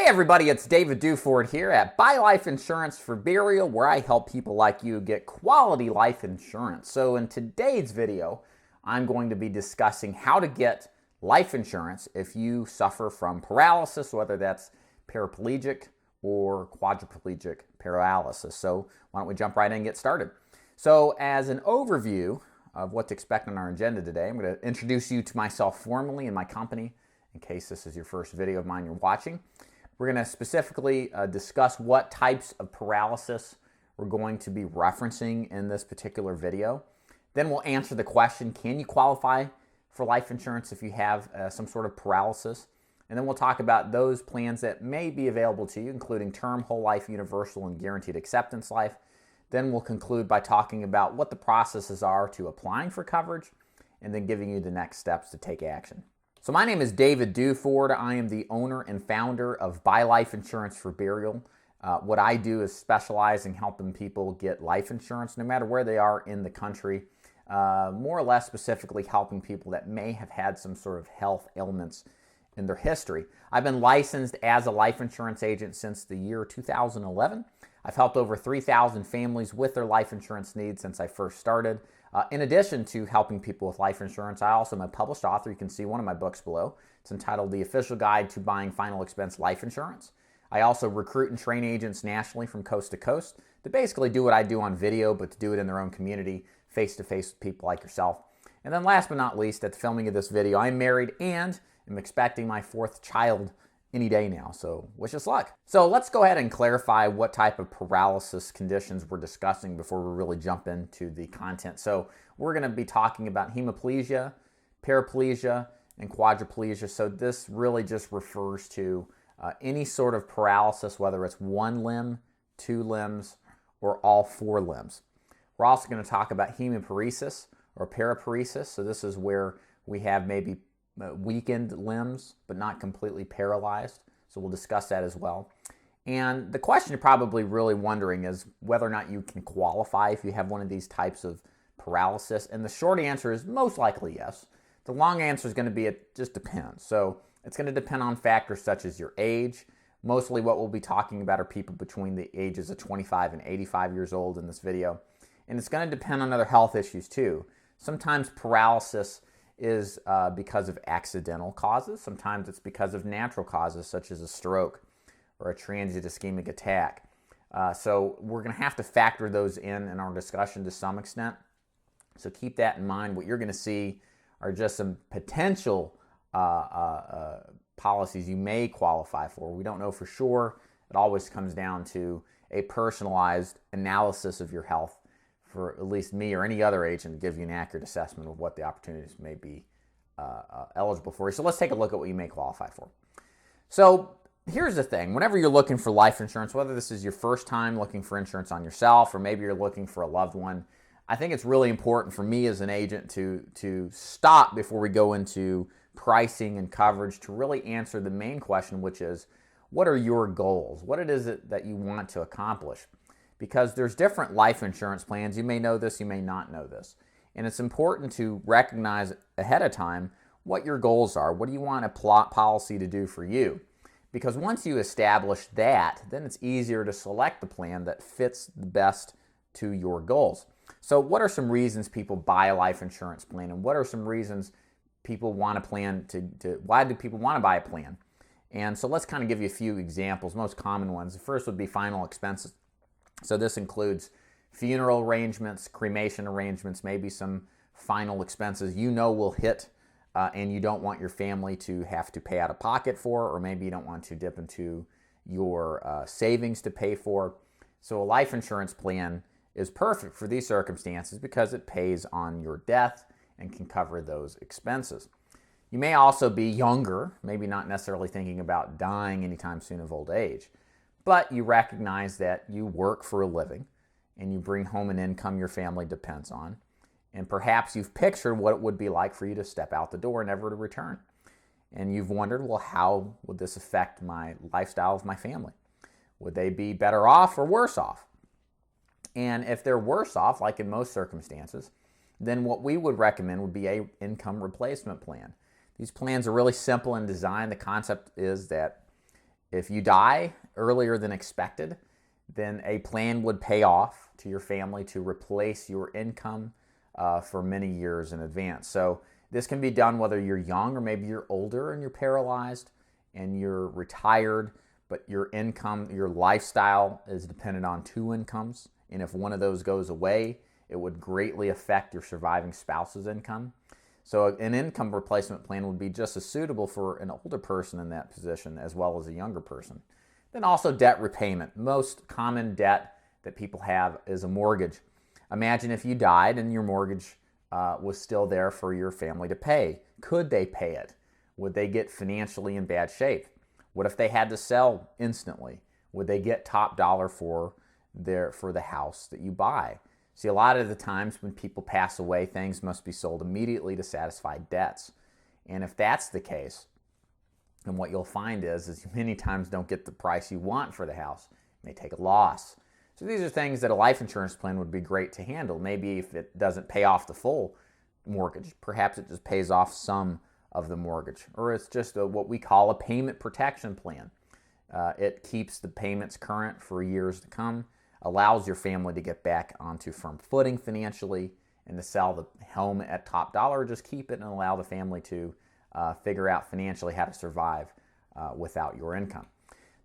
everybody, it's David Duford here at Buy Life Insurance for Burial, where I help people like you get quality life insurance. So in today's video, I'm going to be discussing how to get life insurance if you suffer from paralysis, whether that's paraplegic or quadriplegic paralysis. So why don't we jump right in and get started. So as an overview of what to expect on our agenda today, I'm going to introduce you to myself formally and my company, in case this is your first video of mine you're watching. We're going to specifically discuss what types of paralysis we're going to be referencing in this particular video. Then we'll answer the question, can you qualify for life insurance if you have some sort of paralysis? And then we'll talk about those plans that may be available to you, including term, whole life, universal, and guaranteed acceptance life. Then we'll conclude by talking about what the processes are to applying for coverage and then giving you the next steps to take action. So my name is David Duford. I am the owner and founder of Buy Life Insurance for Burial. What I do is specialize in helping people get life insurance no matter where they are in the country, more or less specifically helping people that may have had some sort of health ailments in their history. I've been licensed as a life insurance agent since the year 2011. I've helped over 3,000 families with their life insurance needs since I first started. In addition to helping people with life insurance, I also am a published author. You can see one of my books below. It's entitled The Official Guide to Buying Final Expense Life Insurance. I also recruit and train agents nationally from coast to coast to basically do what I do on video, but to do it in their own community, face-to-face with people like yourself. And then last but not least, at the filming of this video, I'm married and am expecting my fourth child any day now, so wish us luck. So let's go ahead and clarify what type of paralysis conditions we're discussing before we really jump into the content. So we're going to be talking about hemiplegia, paraplegia, and quadriplegia. So this really just refers to any sort of paralysis, whether it's one limb, two limbs, or all four limbs. We're also going to talk about hemiparesis or paraparesis. So this is where we have maybe weakened limbs, but not completely paralyzed. So we'll discuss that as well. And the question you're probably really wondering is whether or not you can qualify if you have one of these types of paralysis. And the short answer is most likely yes. The long answer is going to be it just depends. So it's going to depend on factors such as your age. Mostly what we'll be talking about are people between the ages of 25 and 85 years old in this video. And it's going to depend on other health issues too. Sometimes paralysis is because of accidental causes. Sometimes it's because of natural causes, such as a stroke or a transient ischemic attack. So we're going to have to factor those in our discussion to some extent. So keep that in mind. What you're going to see are just some potential policies you may qualify for. We don't know for sure. It always comes down to a personalized analysis of your health for at least me or any other agent to give you an accurate assessment of what the opportunities may be eligible for you. So let's take a look at what you may qualify for. So here's the thing. Whenever you're looking for life insurance, whether this is your first time looking for insurance on yourself or maybe you're looking for a loved one, I think it's really important for me as an agent to stop before we go into pricing and coverage to really answer the main question, which is, what are your goals? What it is that you want to accomplish? Because there's different life insurance plans. You may know this, you may not know this. And it's important to recognize ahead of time what your goals are. What do you want a policy to do for you? Because once you establish that, then it's easier to select the plan that fits the best to your goals. So what are some reasons people buy a life insurance plan? And what are some reasons people want a plan why do people want to buy a plan? And so let's kind of give you a few examples, most common ones. The first would be final expenses. So this includes funeral arrangements, cremation arrangements, maybe some final expenses you know will hit and you don't want your family to have to pay out of pocket for, or maybe you don't want to dip into your savings to pay for. So a life insurance plan is perfect for these circumstances because it pays on your death and can cover those expenses. You may also be younger, maybe not necessarily thinking about dying anytime soon of old age, but you recognize that you work for a living and you bring home an income your family depends on. And perhaps you've pictured what it would be like for you to step out the door, never to return. And you've wondered, well, how would this affect my lifestyle of my family? Would they be better off or worse off? And if they're worse off, like in most circumstances, then what we would recommend would be an income replacement plan. These plans are really simple in design. The concept is that If you die earlier than expected, then a plan would pay off to your family to replace your income for many years in advance. So this can be done whether you're young or maybe you're older and you're paralyzed and you're retired, but your income, your lifestyle is dependent on two incomes. And if one of those goes away, it would greatly affect your surviving spouse's income. So an income replacement plan would be just as suitable for an older person in that position as well as a younger person. Then also debt repayment. Most common debt that people have is a mortgage. Imagine if you died and your mortgage was still there for your family to pay. Could they pay it? Would they get financially in bad shape? What if they had to sell instantly? Would they get top dollar for the house that you buy? See, a lot of the times when people pass away, things must be sold immediately to satisfy debts. And if that's the case, then what you'll find is you many times don't get the price you want for the house. You may take a loss. So these are things that a life insurance plan would be great to handle. Maybe if it doesn't pay off the full mortgage, perhaps it just pays off some of the mortgage. Or it's just what we call a payment protection plan. It keeps the payments current for years to come, allows your family to get back onto firm footing financially and to sell the home at top dollar, or just keep it and allow the family to figure out financially how to survive without your income.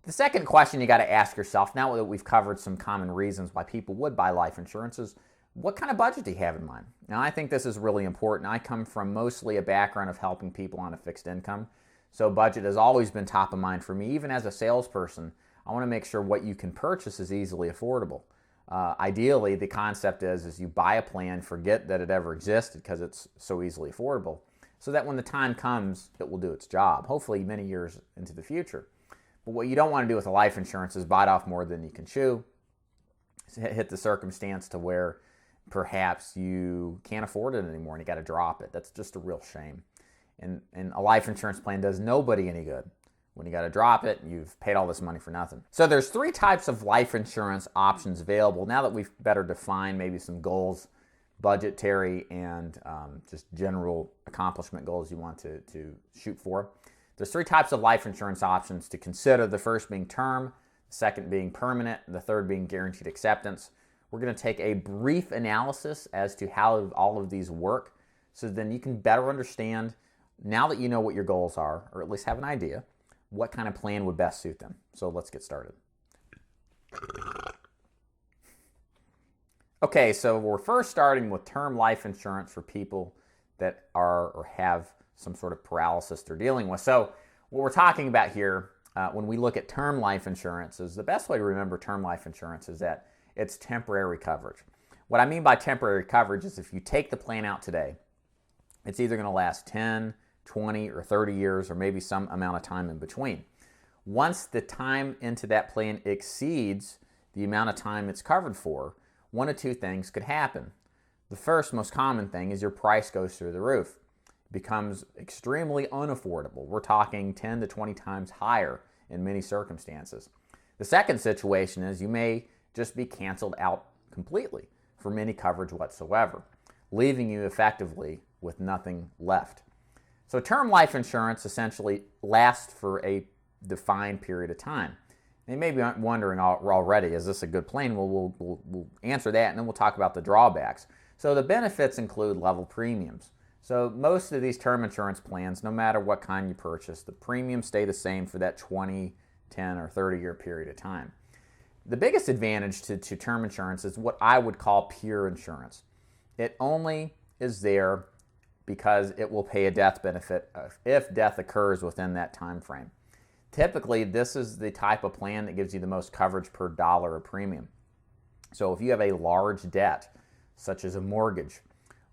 The second question you got to ask yourself, now that we've covered some common reasons why people would buy life insurance, is what kind of budget do you have in mind? Now, I think this is really important. I come from mostly a background of helping people on a fixed income, so budget has always been top of mind for me. Even as a salesperson, I want to make sure what you can purchase is easily affordable. Ideally, the concept is you buy a plan, forget that it ever existed because it's so easily affordable, so that when the time comes, it will do its job, hopefully many years into the future. But what you don't want to do with a life insurance is bite off more than you can chew, hit the circumstance to where perhaps you can't afford it anymore and you got to drop it. That's just a real shame. And a life insurance plan does nobody any good. When you got to drop it, you've paid all this money for nothing. So there's three types of life insurance options available. Now that we've better defined maybe some goals, budgetary and just general accomplishment goals you want to shoot for, there's three types of life insurance options to consider. The first being term, the second being permanent, and the third being guaranteed acceptance. We're going to take a brief analysis as to how all of these work, so then you can better understand, now that you know what your goals are, or at least have an idea, what kind of plan would best suit them. So let's get started. Okay, so we're first starting with term life insurance for people that are or have some sort of paralysis they're dealing with. So what we're talking about here, when we look at term life insurance, is the best way to remember term life insurance is that it's temporary coverage. What I mean by temporary coverage is if you take the plan out today, it's either going to last 10, 20, or 30 years, or maybe some amount of time in between. Once the time into that plan exceeds the amount of time it's covered for, one of two things could happen. The first most common thing is your price goes through the roof. It becomes extremely unaffordable. We're talking 10 to 20 times higher in many circumstances. The second situation is you may just be canceled out completely from any coverage whatsoever, leaving you effectively with nothing left. So term life insurance essentially lasts for a defined period of time. You may be wondering already, is this a good plan? Well, we'll answer that, and then we'll talk about the drawbacks. So the benefits include level premiums. So most of these term insurance plans, no matter what kind you purchase, the premiums stay the same for that 20, 10, or 30-year period of time. The biggest advantage to term insurance is what I would call pure insurance. It only is there because it will pay a death benefit if death occurs within that time frame. Typically, this is the type of plan that gives you the most coverage per dollar of premium. So if you have a large debt, such as a mortgage,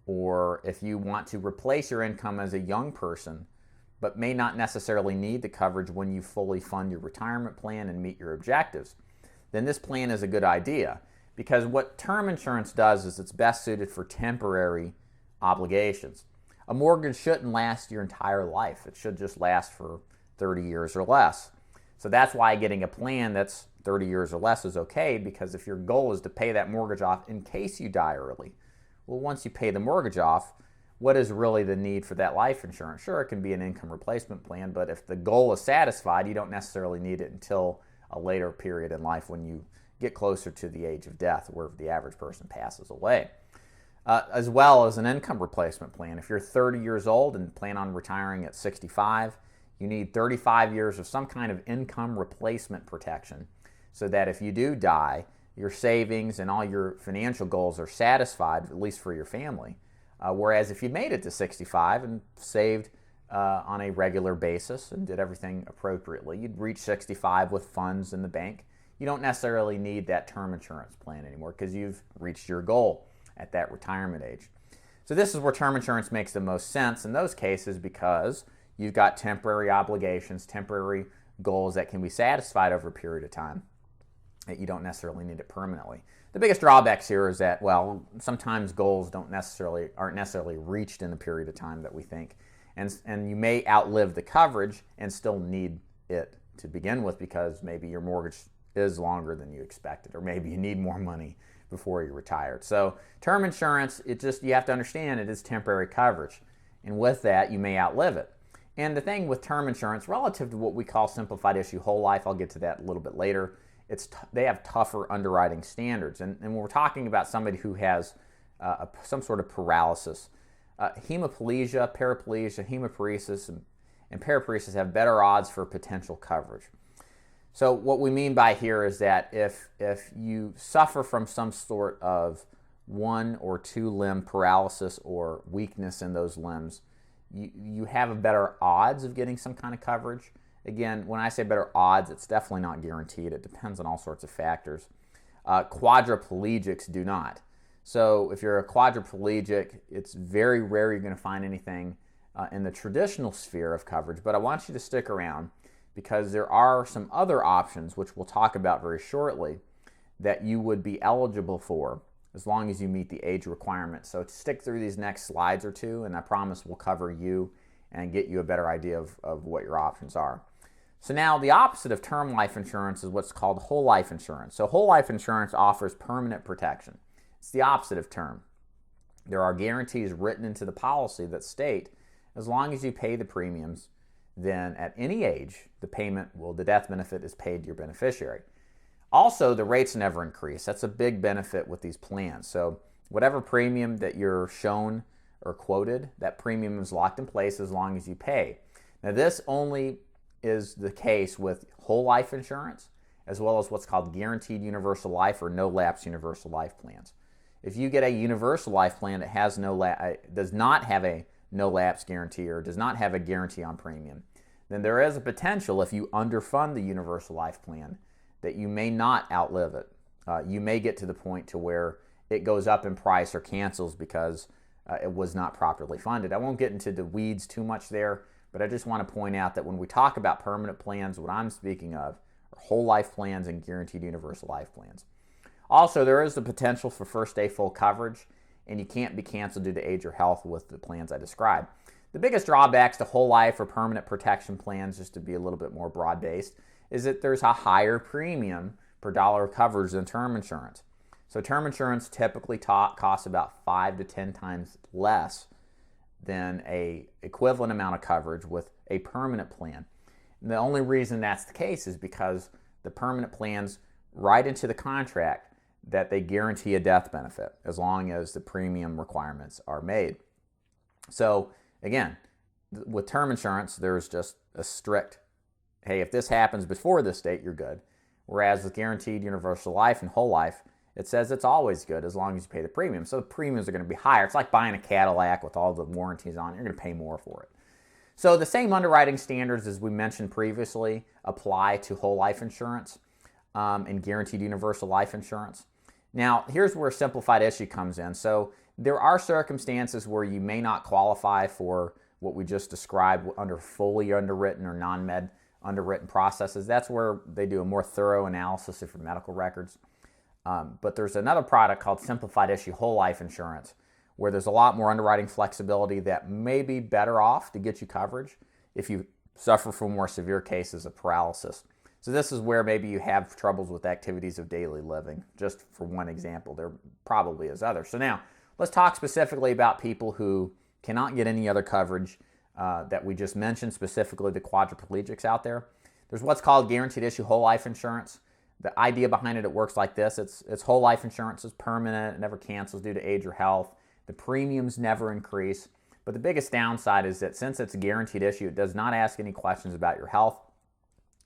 or if you want to replace your income as a young person, but may not necessarily need the coverage when you fully fund your retirement plan and meet your objectives, then this plan is a good idea, because what term insurance does is it's best suited for temporary obligations. A mortgage shouldn't last your entire life. It should just last for 30 years or less. So that's why getting a plan that's 30 years or less is okay, because if your goal is to pay that mortgage off in case you die early, well, once you pay the mortgage off, what is really the need for that life insurance? Sure, it can be an income replacement plan, but if the goal is satisfied, you don't necessarily need it until a later period in life when you get closer to the age of death, where the average person passes away. As well as an income replacement plan. If you're 30 years old and plan on retiring at 65, you need 35 years of some kind of income replacement protection so that if you do die, your savings and all your financial goals are satisfied, at least for your family. Whereas if you made it to 65 and saved on a regular basis and did everything appropriately, you'd reach 65 with funds in the bank. You don't necessarily need that term insurance plan anymore because you've reached your goal at that retirement age. So this is where term insurance makes the most sense in those cases because you've got temporary obligations, temporary goals that can be satisfied over a period of time. That you don't necessarily need it permanently. The biggest drawbacks here is that, well, sometimes goals aren't necessarily reached in the period of time that we think, and you may outlive the coverage and still need it to begin with because maybe your mortgage is longer than you expected, or maybe you need more money before you're retired. So term insurance, you have to understand it is temporary coverage, and with that, you may outlive it. And the thing with term insurance, relative to what we call simplified issue whole life, I'll get to that a little bit later, they have tougher underwriting standards. And when we're talking about somebody who has some sort of paralysis, hemiplegia, paraplegia, hemiparesis, and paraparesis have better odds for potential coverage. So what we mean by here is that if you suffer from some sort of one or two limb paralysis or weakness in those limbs, you have a better odds of getting some kind of coverage. Again, when I say better odds, it's definitely not guaranteed. It depends on all sorts of factors. Quadriplegics do not. So if you're a quadriplegic, it's very rare you're going to find anything in the traditional sphere of coverage. But I want you to stick around because there are some other options, which we'll talk about very shortly, that you would be eligible for as long as you meet the age requirement. So stick through these next slides or two, and I promise we'll cover you and get you a better idea of what your options are. So now the opposite of term life insurance is what's called whole life insurance. So whole life insurance offers permanent protection. It's the opposite of term. There are guarantees written into the policy that state as long as you pay the premiums, then at any age, the death benefit is paid to your beneficiary. Also, the rates never increase. That's a big benefit with these plans. So whatever premium that you're shown or quoted, that premium is locked in place as long as you pay. Now this only is the case with whole life insurance as well as what's called guaranteed universal life or no lapse universal life plans. If you get a universal life plan that has does not have a no lapse guarantee or does not have a guarantee on premium, then there is a potential if you underfund the universal life plan that you may not outlive it. You may get to the point to where it goes up in price or cancels because it was not properly funded. I won't get into the weeds too much there, but I just want to point out that when we talk about permanent plans, what I'm speaking of are whole life plans and guaranteed universal life plans. Also, there is the potential for first day full coverage, and you can't be canceled due to age or health with the plans I described. The biggest drawbacks to whole life or permanent protection plans, just to be a little bit more broad-based, is that there's a higher premium per dollar of coverage than term insurance. So term insurance typically costs about 5 to 10 times less than a equivalent amount of coverage with a permanent plan. And the only reason that's the case is because the permanent plans write into the contract that they guarantee a death benefit as long as the premium requirements are made. So again, with term insurance, there's just a strict, hey, if this happens before this date, you're good. Whereas with guaranteed universal life and whole life, it says it's always good as long as you pay the premium. So the premiums are going to be higher. It's like buying a Cadillac with all the warranties on it. You're going to pay more for it. So the same underwriting standards as we mentioned previously apply to whole life insurance and guaranteed universal life insurance. Now, here's where simplified issue comes in. So there are circumstances where you may not qualify for what we just described under fully underwritten or non-med underwritten processes. That's where they do a more thorough analysis of your medical records. But there's another product called simplified issue whole life insurance where there's a lot more underwriting flexibility that may be better off to get you coverage if you suffer from more severe cases of paralysis. So this is where maybe you have troubles with activities of daily living, just for one example. There probably is others. So now, let's talk specifically about people who cannot get any other coverage that we just mentioned, specifically the quadriplegics out there. There's what's called guaranteed issue whole life insurance. The idea behind it works like this. It's whole life insurance. It's permanent. It never cancels due to age or health. The premiums never increase. But the biggest downside is that since it's a guaranteed issue, it does not ask any questions about your health.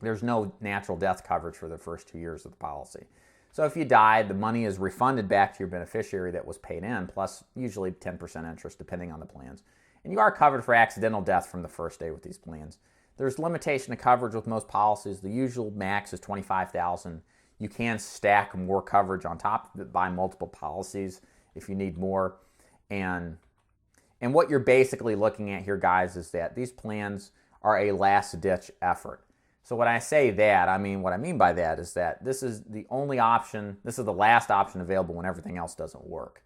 There's no natural death coverage for the first 2 years of the policy. So if you died, the money is refunded back to your beneficiary that was paid in, plus usually 10% interest depending on the plans. And you are covered for accidental death from the first day with these plans. There's limitation of coverage with most policies. The usual max is $25,000. You can stack more coverage on top of it, buy multiple policies if you need more. And what you're basically looking at here, guys, is that these plans are a last-ditch effort. So when I say that, what I mean by that is that this is the only option, this is the last option available when everything else doesn't work.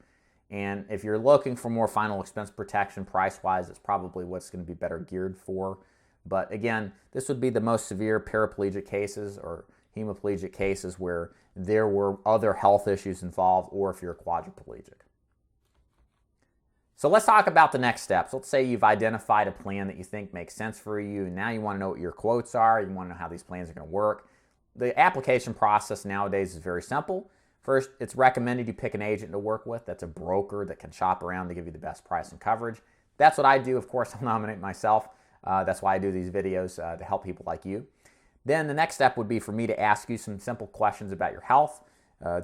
And if you're looking for more final expense protection price-wise, it's probably what's going to be better geared for. But again, this would be the most severe paraplegic cases or hemiplegic cases where there were other health issues involved, or if you're quadriplegic. So let's talk about the next steps. Let's say you've identified a plan that you think makes sense for you, and now you want to know what your quotes are, you want to know how these plans are going to work. The application process nowadays is very simple. First, it's recommended you pick an agent to work with that's a broker that can shop around to give you the best price and coverage. That's what I do. Of course, I'll nominate myself. That's why I do these videos, to help people like you. Then the next step would be for me to ask you some simple questions about your health,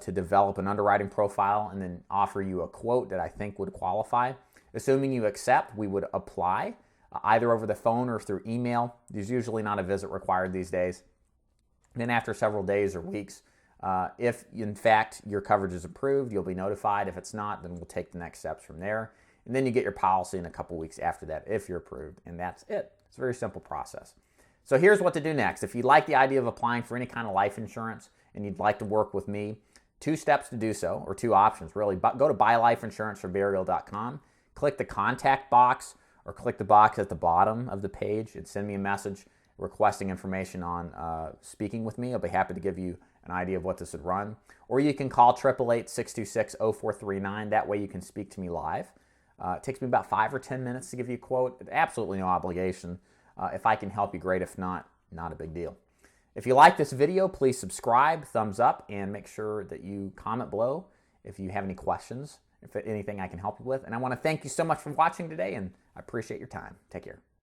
to develop an underwriting profile, and then offer you a quote that I think would qualify. Assuming you accept, we would apply either over the phone or through email. There's usually not a visit required these days. Then after several days or weeks, if in fact your coverage is approved, you'll be notified. If it's not, then we'll take the next steps from there. And then you get your policy in a couple weeks after that if you're approved, and that's it. It's a very simple process. So here's what to do next. If you like the idea of applying for any kind of life insurance and you'd like to work with me, 2 steps to do so, or 2 options really. Go to buylifeinsuranceforburial.com, click the contact box, or click the box at the bottom of the page and send me a message requesting information on speaking with me. I'll be happy to give you an idea of what this would run. Or you can call 888-626-0439. That way you can speak to me live. It takes me about 5 or 10 minutes to give you a quote. Absolutely no obligation. If I can help you, great. If not, not a big deal. If you like this video, please subscribe, thumbs up, and make sure that you comment below if you have any questions, if anything I can help you with. And I want to thank you so much for watching today, and I appreciate your time. Take care.